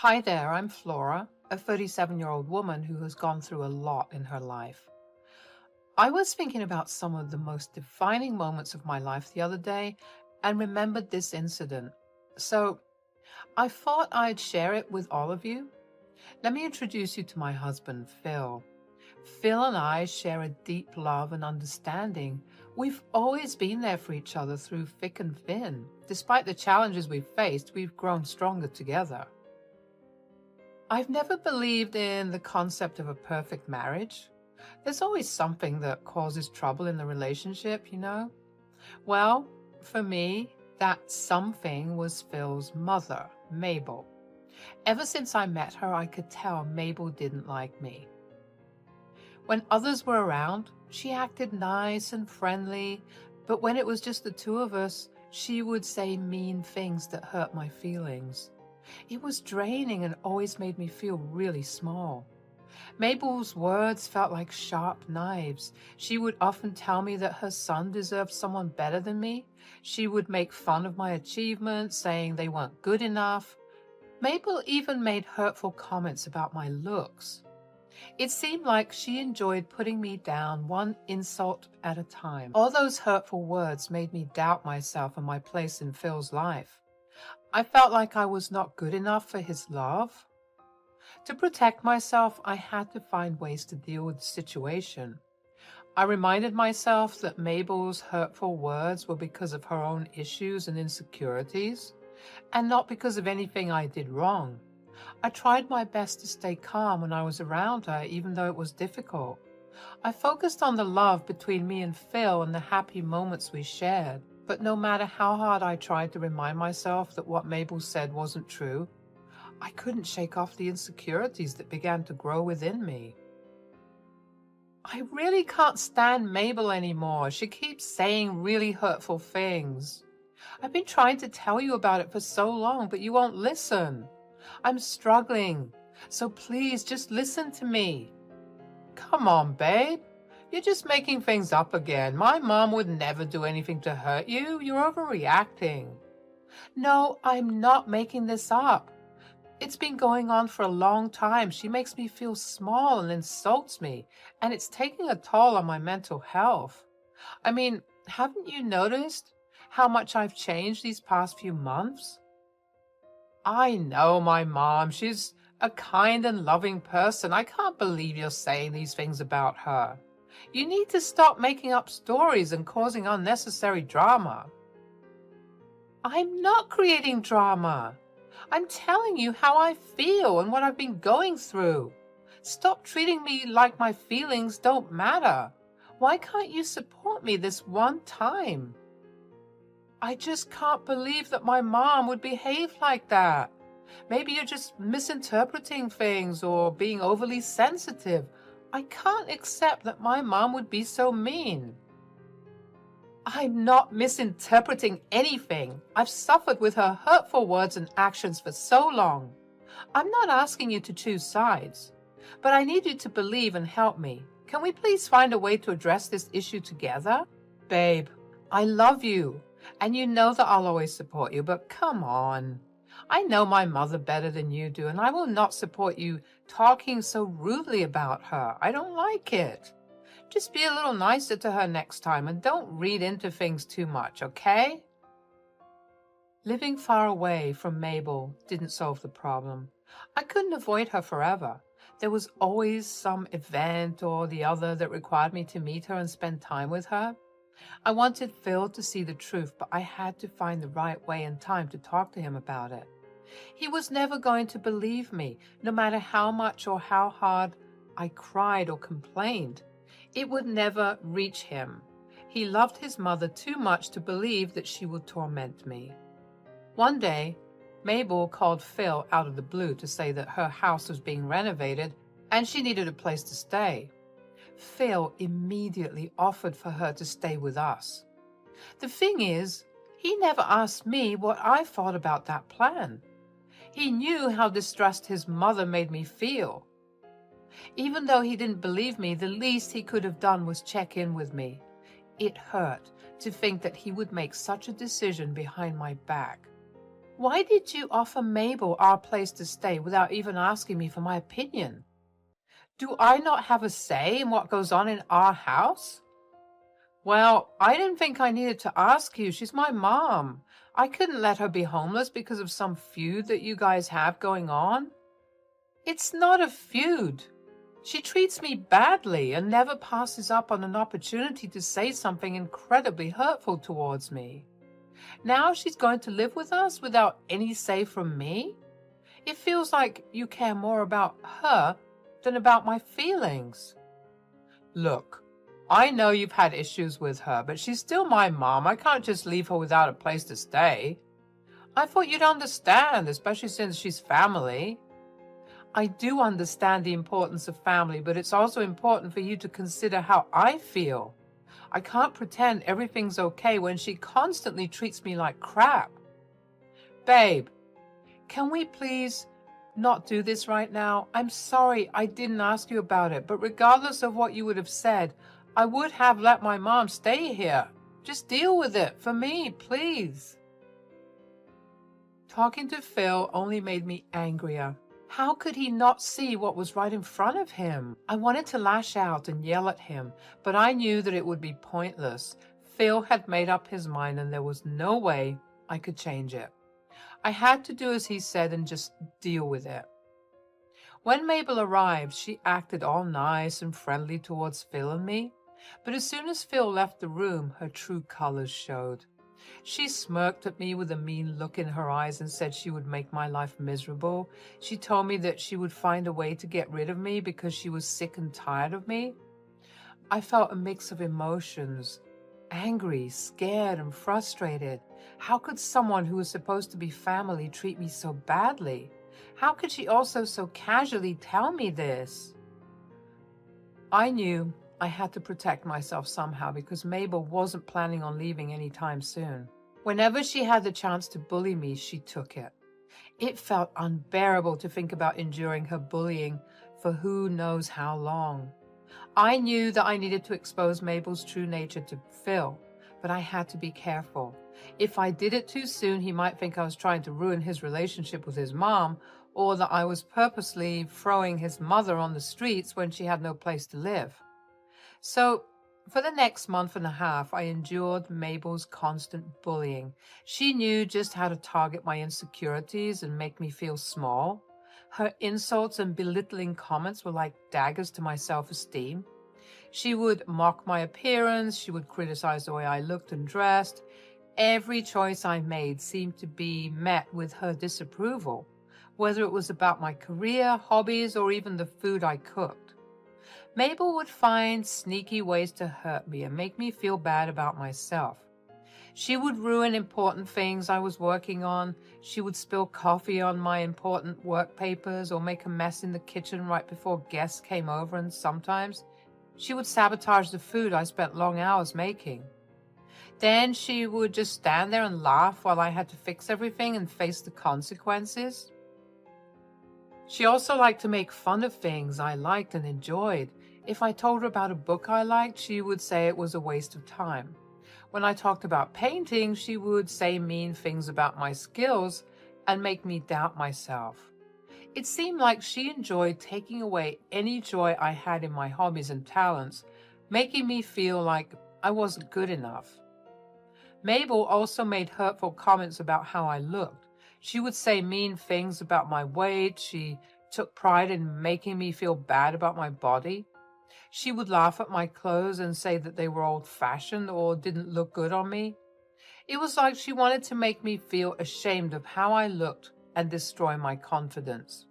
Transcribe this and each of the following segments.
Hi there, I'm Flora, a 37-year-old woman who has gone through a lot in her life. I was thinking about some of the most defining moments of my life the other day and remembered this incident. So I thought I'd share it with all of you. Let me introduce you to my husband, Phil. Phil and I share a deep love and understanding. We've always been there for each other through thick and thin. Despite the challenges we've faced, we've grown stronger together. I've never believed in the concept of a perfect marriage. There's always something that causes trouble in the relationship, you know? Well, for me, that something was Phil's mother, Mabel. Ever since I met her, I could tell Mabel didn't like me. When others were around, she acted nice and friendly, but when it was just the two of us, she would say mean things that hurt my feelings. It was draining and always made me feel really small. Mabel's words felt like sharp knives. She would often tell me that her son deserved someone better than me. She would make fun of my achievements, saying they weren't good enough. Mabel even made hurtful comments about my looks. It seemed like she enjoyed putting me down one insult at a time. All those hurtful words made me doubt myself and my place in Phil's life. I felt like I was not good enough for his love. To protect myself, I had to find ways to deal with the situation. I reminded myself that Mabel's hurtful words were because of her own issues and insecurities, and not because of anything I did wrong. I tried my best to stay calm when I was around her, even though it was difficult. I focused on the love between me and Phil and the happy moments we shared. But no matter how hard I tried to remind myself that what Mabel said wasn't true, I couldn't shake off the insecurities that began to grow within me. I really can't stand Mabel anymore. She keeps saying really hurtful things. I've been trying to tell you about it for so long, but you won't listen. I'm struggling, so please just listen to me. Come on, babe. You're just making things up again. My mom would never do anything to hurt you. You're overreacting. No, I'm not making this up. It's been going on for a long time. She makes me feel small and insults me, and it's taking a toll on my mental health. I mean, haven't you noticed how much I've changed these past few months? I know my mom. She's a kind and loving person. I can't believe you're saying these things about her. You need to stop making up stories and causing unnecessary drama. I'm not creating drama. I'm telling you how I feel and what I've been going through. Stop treating me like my feelings don't matter. Why can't you support me this one time? I just can't believe that my mom would behave like that. Maybe you're just misinterpreting things or being overly sensitive. I can't accept that my mom would be so mean. I'm not misinterpreting anything. I've suffered with her hurtful words and actions for so long. I'm not asking you to choose sides, but I need you to believe and help me. Can we please find a way to address this issue together? Babe, I love you, and you know that I'll always support you, but come on. I know my mother better than you do, and I will not support you talking so rudely about her. I don't like it. Just be a little nicer to her next time and don't read into things too much, okay? Living far away from Mabel didn't solve the problem. I couldn't avoid her forever. There was always some event or the other that required me to meet her and spend time with her. I wanted Phil to see the truth, but I had to find the right way and time to talk to him about it. He was never going to believe me, no matter how much or how hard I cried or complained. It would never reach him. He loved his mother too much to believe that she would torment me. One day, Mabel called Phil out of the blue to say that her house was being renovated and she needed a place to stay. Phil immediately offered for her to stay with us. The thing is, he never asked me what I thought about that plan. He knew how distressed his mother made me feel. Even though he didn't believe me, the least he could have done was check in with me. It hurt to think that he would make such a decision behind my back. Why did you offer Mabel our place to stay without even asking me for my opinion? Do I not have a say in what goes on in our house? Well, I didn't think I needed to ask you. She's my mom. I couldn't let her be homeless because of some feud that you guys have going on. It's not a feud. She treats me badly and never passes up on an opportunity to say something incredibly hurtful towards me. Now she's going to live with us without any say from me? It feels like you care more about her than about my feelings. Look, I know you've had issues with her, but she's still my mom. I can't just leave her without a place to stay. I thought you'd understand, especially since she's family. I do understand the importance of family, but it's also important for you to consider how I feel. I can't pretend everything's okay when she constantly treats me like crap. Babe, can we please not do this right now? I'm sorry I didn't ask you about it, but regardless of what you would have said, I would have let my mom stay here. Just deal with it for me, please. Talking to Phil only made me angrier. How could he not see what was right in front of him? I wanted to lash out and yell at him, but I knew that it would be pointless. Phil had made up his mind and there was no way I could change it. I had to do as he said and just deal with it. When Mabel arrived, she acted all nice and friendly towards Phil and me, but as soon as Phil left the room, her true colors showed. She smirked at me with a mean look in her eyes and said she would make my life miserable. She told me that she would find a way to get rid of me because she was sick and tired of me. I felt a mix of emotions, angry, scared, and frustrated. How could someone who was supposed to be family treat me so badly? How could she also so casually tell me this? I knew I had to protect myself somehow because Mabel wasn't planning on leaving anytime soon. Whenever she had the chance to bully me, she took it. It felt unbearable to think about enduring her bullying for who knows how long. I knew that I needed to expose Mabel's true nature to Phil, but I had to be careful. If I did it too soon, he might think I was trying to ruin his relationship with his mom, or that I was purposely throwing his mother on the streets when she had no place to live. So, for the next month and a half, I endured Mabel's constant bullying. She knew just how to target my insecurities and make me feel small. Her insults and belittling comments were like daggers to my self-esteem. She would mock my appearance. She would criticize the way I looked and dressed. Every choice I made seemed to be met with her disapproval, whether it was about my career, hobbies, or even the food I cooked. Mabel would find sneaky ways to hurt me and make me feel bad about myself. She would ruin important things I was working on. She would spill coffee on my important work papers or make a mess in the kitchen right before guests came over, and sometimes she would sabotage the food I spent long hours making. Then she would just stand there and laugh while I had to fix everything and face the consequences. She also liked to make fun of things I liked and enjoyed. If I told her about a book I liked, she would say it was a waste of time. When I talked about painting, she would say mean things about my skills and make me doubt myself. It seemed like she enjoyed taking away any joy I had in my hobbies and talents, making me feel like I wasn't good enough. Mabel also made hurtful comments about how I looked. She would say mean things about my weight. She took pride in making me feel bad about my body. She would laugh at my clothes and say that they were old-fashioned or didn't look good on me. It was like she wanted to make me feel ashamed of how I looked and destroy my confidence.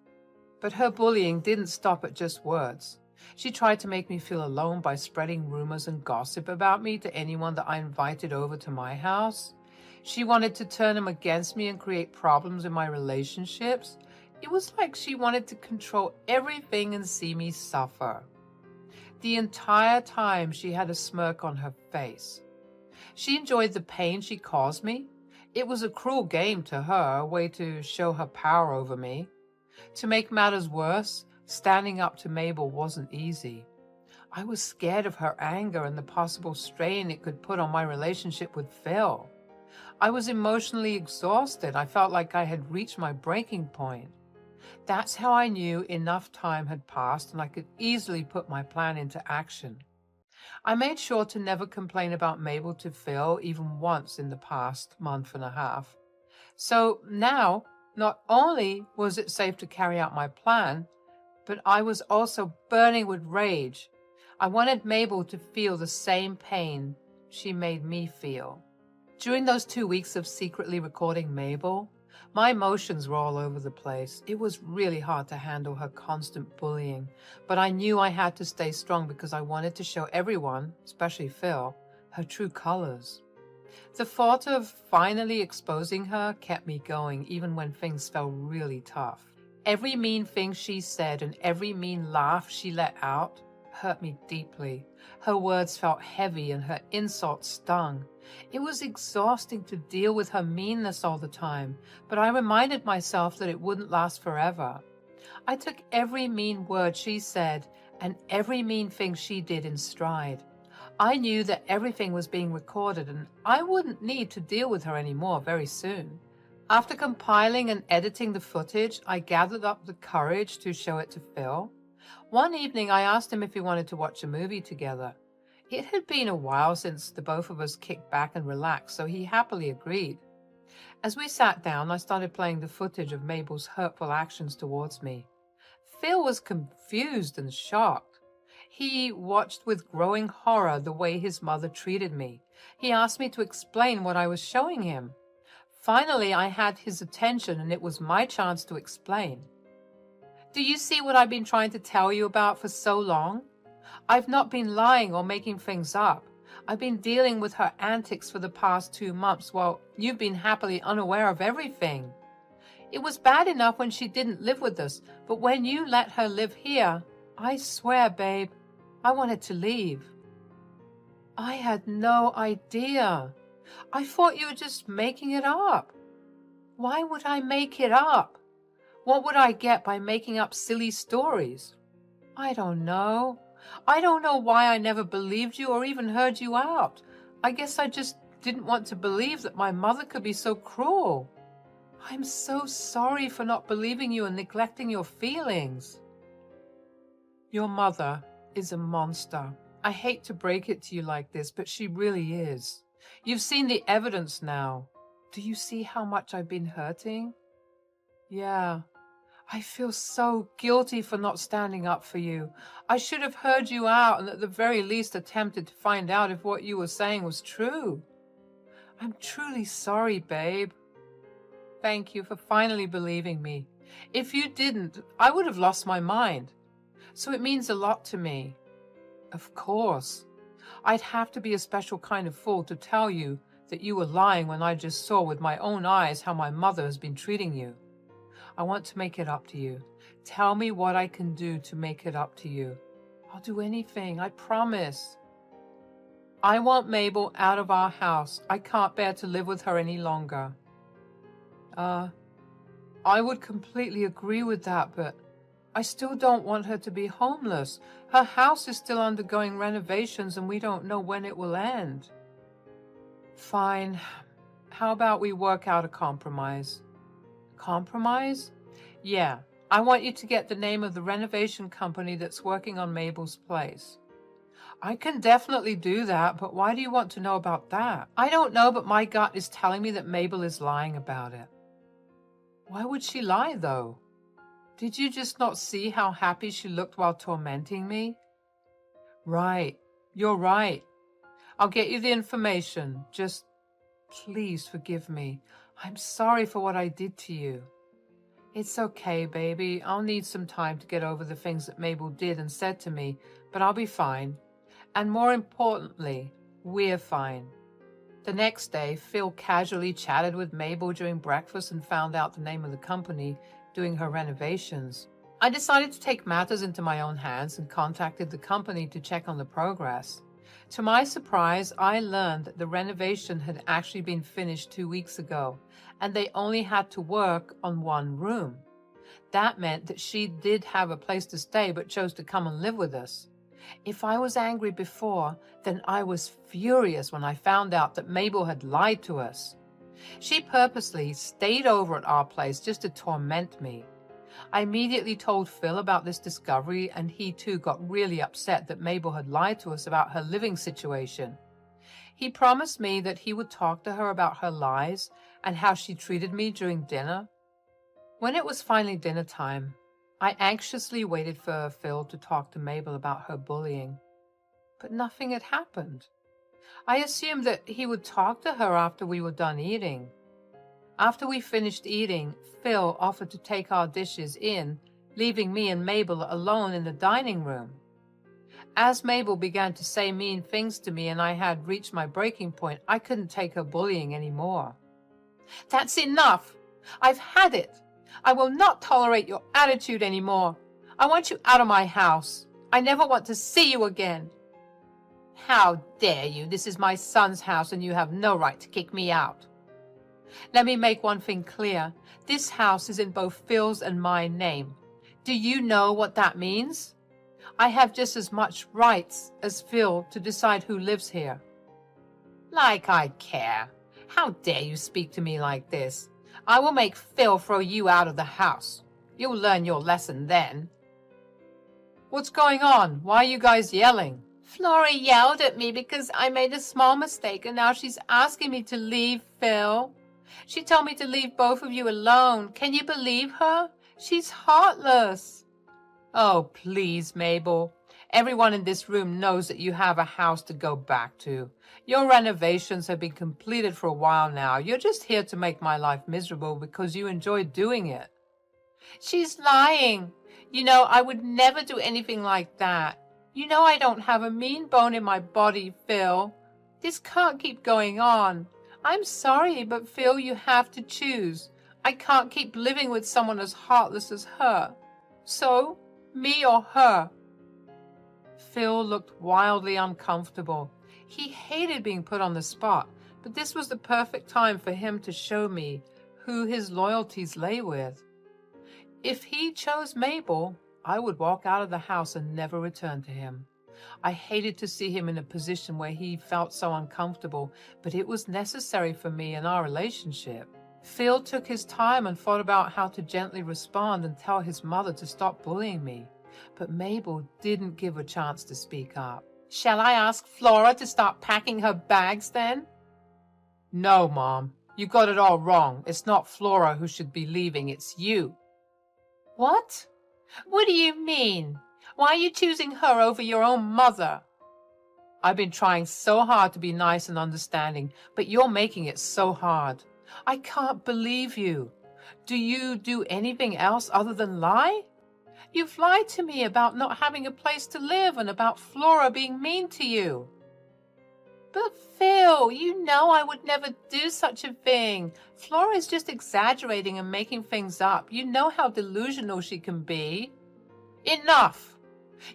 But her bullying didn't stop at just words. She tried to make me feel alone by spreading rumors and gossip about me to anyone that I invited over to my house. She wanted to turn them against me and create problems in my relationships. It was like she wanted to control everything and see me suffer. The entire time she had a smirk on her face. She enjoyed the pain she caused me. It was a cruel game to her, a way to show her power over me. To make matters worse, standing up to Mabel wasn't easy. I was scared of her anger and the possible strain it could put on my relationship with Phil. I was emotionally exhausted. I felt like I had reached my breaking point. That's how I knew enough time had passed and I could easily put my plan into action. I made sure to never complain about Mabel to Phil even once in the past month and a half. So now, not only was it safe to carry out my plan, but I was also burning with rage. I wanted Mabel to feel the same pain she made me feel. During those 2 weeks of secretly recording Mabel, my emotions were all over the place. It was really hard to handle her constant bullying, but I knew I had to stay strong because I wanted to show everyone, especially Phil, her true colors. The thought of finally exposing her kept me going even when things felt really tough. Every mean thing she said and every mean laugh she let out hurt me deeply. Her words felt heavy and her insults stung. It was exhausting to deal with her meanness all the time, but I reminded myself that it wouldn't last forever. I took every mean word she said and every mean thing she did in stride. I knew that everything was being recorded and I wouldn't need to deal with her anymore very soon. After compiling and editing the footage, I gathered up the courage to show it to Phil. One evening, I asked him if he wanted to watch a movie together. It had been a while since the both of us kicked back and relaxed, so he happily agreed. As we sat down, I started playing the footage of Mabel's hurtful actions towards me. Phil was confused and shocked. He watched with growing horror the way his mother treated me. He asked me to explain what I was showing him. Finally, I had his attention and it was my chance to explain. Do you see what I've been trying to tell you about for so long? I've not been lying or making things up. I've been dealing with her antics for the past 2 months while you've been happily unaware of everything. It was bad enough when she didn't live with us, but when you let her live here, I swear, babe, I wanted to leave. I had no idea. I thought you were just making it up. Why would I make it up? What would I get by making up silly stories? I don't know. I don't know why I never believed you or even heard you out. I guess I just didn't want to believe that my mother could be so cruel. I'm so sorry for not believing you and neglecting your feelings. Your mother is a monster. I hate to break it to you like this, but she really is. You've seen the evidence now. Do you see how much I've been hurting? Yeah. I feel so guilty for not standing up for you. I should have heard you out and at the very least attempted to find out if what you were saying was true. I'm truly sorry, babe. Thank you for finally believing me. If you didn't, I would have lost my mind. So it means a lot to me. Of course. I'd have to be a special kind of fool to tell you that you were lying when I just saw with my own eyes how my mother has been treating you. I want to make it up to you. Tell me what I can do to make it up to you. I'll do anything, I promise. I want Mabel out of our house. I can't bear to live with her any longer. I would completely agree with that, but I still don't want her to be homeless. Her house is still undergoing renovations and we don't know when it will end. Fine. How about we work out a compromise? Compromise? Yeah. I want you to get the name of the renovation company that's working on Mabel's place. I can definitely do that, but why do you want to know about that? I don't know, but my gut is telling me that Mabel is lying about it. Why would she lie, though? Did you just not see how happy she looked while tormenting me? Right. You're right. I'll get you the information. Just please forgive me. I'm sorry for what I did to you. It's okay, baby. I'll need some time to get over the things that Mabel did and said to me, but I'll be fine. And more importantly, we're fine. The next day, Phil casually chatted with Mabel during breakfast and found out the name of the company doing her renovations. I decided to take matters into my own hands and contacted the company to check on the progress. To my surprise, I learned that the renovation had actually been finished 2 weeks ago, and they only had to work on one room. That meant that she did have a place to stay but chose to come and live with us. If I was angry before, then I was furious when I found out that Mabel had lied to us. She purposely stayed over at our place just to torment me. I immediately told Phil about this discovery, and he too got really upset that Mabel had lied to us about her living situation. He promised me that he would talk to her about her lies and how she treated me during dinner. When it was finally dinner time, I anxiously waited for Phil to talk to Mabel about her bullying, but nothing had happened. I assumed that he would talk to her after we were done eating. After we finished eating, Phil offered to take our dishes in, leaving me and Mabel alone in the dining room. As Mabel began to say mean things to me and I had reached my breaking point, I couldn't take her bullying anymore. "That's enough! I've had it! I will not tolerate your attitude anymore. I want you out of my house. I never want to see you again." "How dare you? This is my son's house and you have no right to kick me out." "Let me make one thing clear. This house is in both Phil's and my name. Do you know what that means? I have just as much rights as Phil to decide who lives here." "Like I care. How dare you speak to me like this? I will make Phil throw you out of the house. You'll learn your lesson then." "What's going on? Why are you guys yelling?" "Flora yelled at me because I made a small mistake and now she's asking me to leave, Phil. She told me to leave both of you alone. Can you believe her? She's heartless." "Oh, please, Mabel. Everyone in this room knows that you have a house to go back to. Your renovations have been completed for a while now. You're just here to make my life miserable because you enjoy doing it." "She's lying. You know, I would never do anything like that. You know I don't have a mean bone in my body, Phil. This can't keep going on. I'm sorry, but Phil, you have to choose. I can't keep living with someone as heartless as her. So, me or her?" Phil looked wildly uncomfortable. He hated being put on the spot, but this was the perfect time for him to show me who his loyalties lay with. If he chose Mabel, I would walk out of the house and never return to him. I hated to see him in a position where he felt so uncomfortable, but it was necessary for me in our relationship. Phil took his time and thought about how to gently respond and tell his mother to stop bullying me, but Mabel didn't give a chance to speak up. "Shall I ask Flora to start packing her bags then?" "No, Mom. You got it all wrong. It's not Flora who should be leaving, it's you." "What? What do you mean? Why are you choosing her over your own mother?" "I've been trying so hard to be nice and understanding, but you're making it so hard. I can't believe you. Do you do anything else other than lie? You've lied to me about not having a place to live and about Flora being mean to you." "But Phil, you know I would never do such a thing. Flora is just exaggerating and making things up. You know how delusional she can be." "Enough!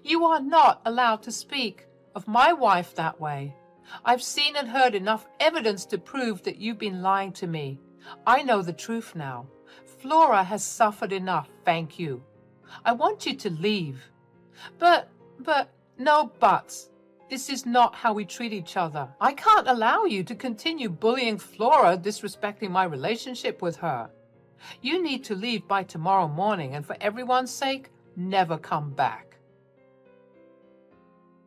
You are not allowed to speak of my wife that way. I've seen and heard enough evidence to prove that you've been lying to me. I know the truth now. Flora has suffered enough, thank you. I want you to leave." But, no buts. This is not how we treat each other. I can't allow you to continue bullying Flora, disrespecting my relationship with her. You need to leave by tomorrow morning, and for everyone's sake, never come back.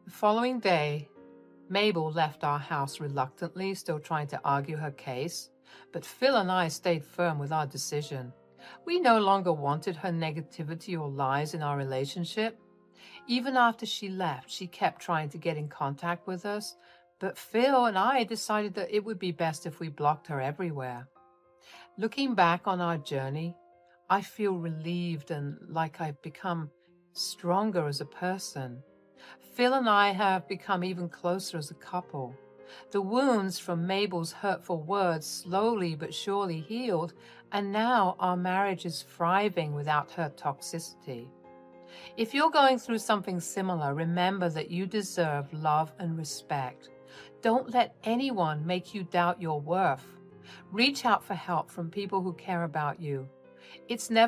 The following day, Mabel left our house reluctantly, still trying to argue her case, but Phil and I stayed firm with our decision. We no longer wanted her negativity or lies in our relationship. Even after she left, she kept trying to get in contact with us, but Phil and I decided that it would be best if we blocked her everywhere. Looking back on our journey, I feel relieved and like I've become stronger as a person. Phil and I have become even closer as a couple. The wounds from Mabel's hurtful words slowly but surely healed, and now our marriage is thriving without her toxicity. If you're going through something similar, remember that you deserve love and respect. Don't let anyone make you doubt your worth. Reach out for help from people who care about you. It's never